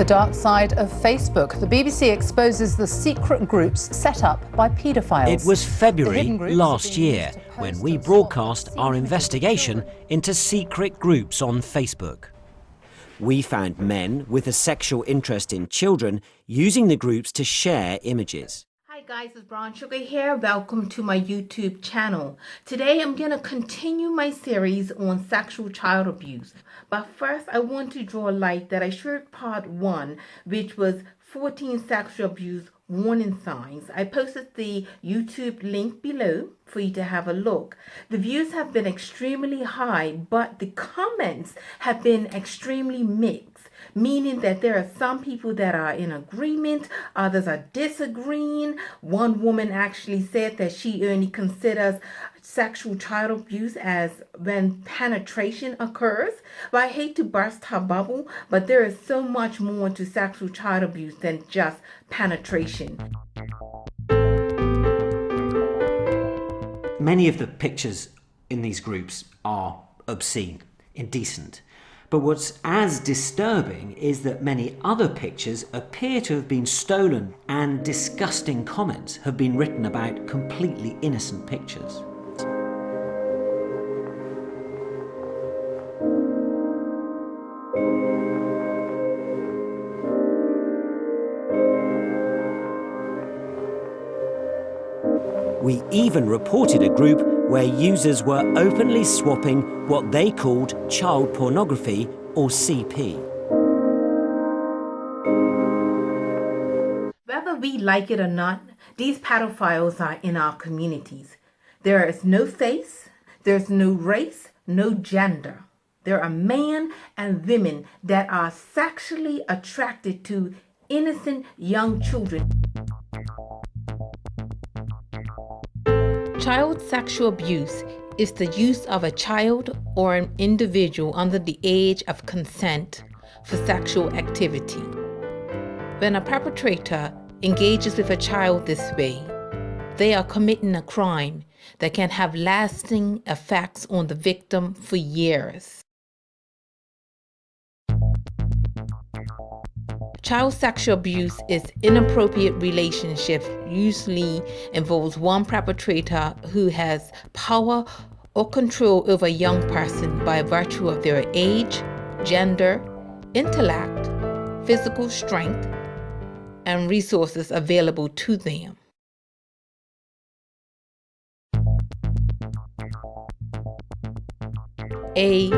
The dark side of Facebook. The BBC exposes the secret groups set up by paedophiles. It was February last year when we broadcast our investigation into secret groups on Facebook. We found men with a sexual interest in children using the groups to share images. Hi guys, it's Brown Sugar here. Welcome to my YouTube channel. Today I'm going to continue my series on sexual child abuse. But first I want to draw light that I shared part 1, which was 14 sexual abuse warning signs. I posted the YouTube link below for you to have a look. The views have been extremely high, but the comments have been extremely mixed, meaning that there are some people that are in agreement, others are disagreeing. One woman actually said that she only considers sexual child abuse as when penetration occurs. Well, I hate to burst her bubble, but there is so much more to sexual child abuse than just penetration. Many of the pictures in these groups are obscene, indecent. But what's as disturbing is that many other pictures appear to have been stolen, and disgusting comments have been written about completely innocent pictures. We even reported a group where users were openly swapping what they called child pornography, or CP. Whether we like it or not, these pedophiles are in our communities. There is no face, there's no race, no gender. There are men and women that are sexually attracted to innocent young children. Child sexual abuse is the use of a child or an individual under the age of consent for sexual activity. When a perpetrator engages with a child this way, they are committing a crime that can have lasting effects on the victim for years. Child sexual abuse is inappropriate relationship usually involves one perpetrator who has power or control over a young person by virtue of their age, gender, intellect, physical strength, and resources available to them. A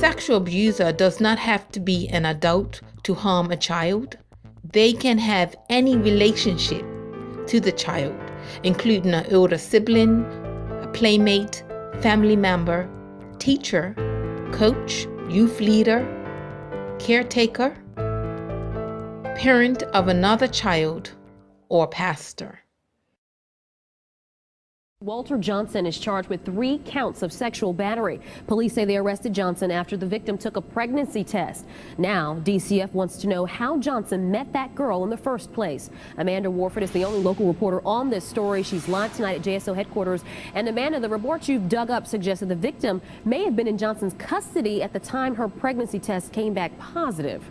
sexual abuser does not have to be an adult to harm a child. They can have any relationship to the child, including an older sibling, a playmate, family member, teacher, coach, youth leader, caretaker, parent of another child, or pastor. Walter Johnson is charged with 3 counts of sexual battery. Police say they arrested Johnson after the victim took a pregnancy test. Now, DCF wants to know how Johnson met that girl in the first place. Amanda Warford is the only local reporter on this story. She's live tonight at JSO headquarters. And Amanda, the report you've dug up suggests that the victim may have been in Johnson's custody at the time her pregnancy test came back positive.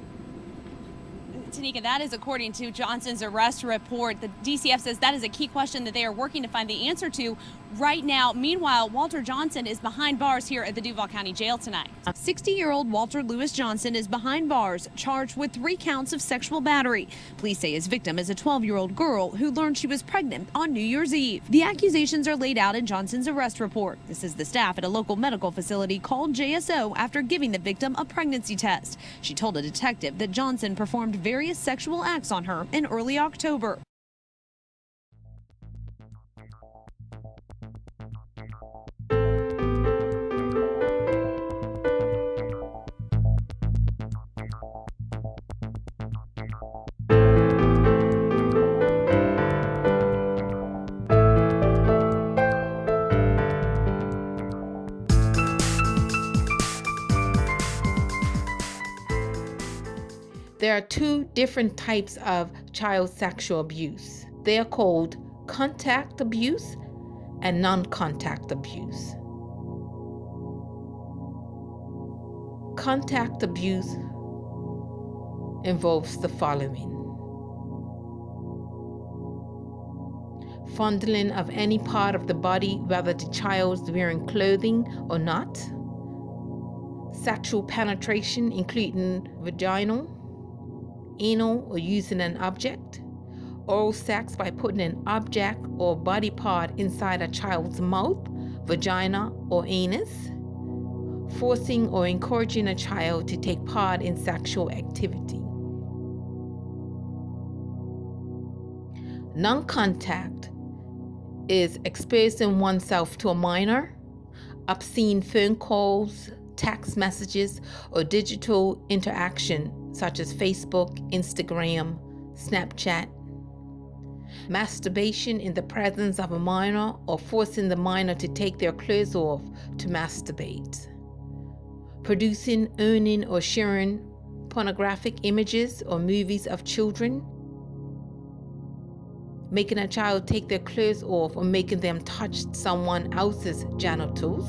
Tanika, that is according to Johnson's arrest report. The DCF says that is a key question that they are working to find the answer to right now. Meanwhile, Walter Johnson is behind bars here at the Duval County Jail tonight. 60-year-old Walter Lewis Johnson is behind bars, charged with 3 counts of sexual battery. Police say his victim is a 12-year-old girl who learned she was pregnant on New Year's Eve. The accusations are laid out in Johnson's arrest report. This is the staff at a local medical facility called JSO after giving the victim a pregnancy test. She told a detective that Johnson performed various sexual acts on her in early October. There are 2 different types of child sexual abuse. They are called contact abuse and non-contact abuse. Contact abuse involves the following: fondling of any part of the body, whether the child's wearing clothing or not, sexual penetration, including vaginal, anal, or using an object, oral sex by putting an object or body part inside a child's mouth, vagina, or anus, forcing or encouraging a child to take part in sexual activity. Non-contact is exposing oneself to a minor, obscene phone calls, text messages, or digital interaction such as Facebook, Instagram, Snapchat. Masturbation in the presence of a minor or forcing the minor to take their clothes off to masturbate. Producing, owning, or sharing pornographic images or movies of children. Making a child take their clothes off or making them touch someone else's genitals.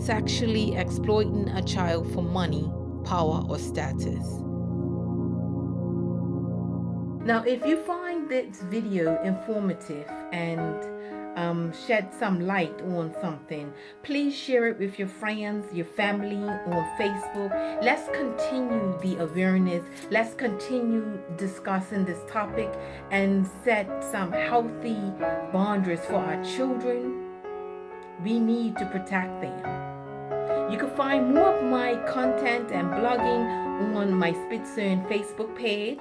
Sexually exploiting a child for money, power, or status. Now, if you find this video informative and shed some light on something, please share it with your friends, your family on Facebook. Let's continue the awareness. Let's continue discussing this topic and set some healthy boundaries for our children. We need to protect them. You can find more of my content and blogging on my Spitzoon Facebook page.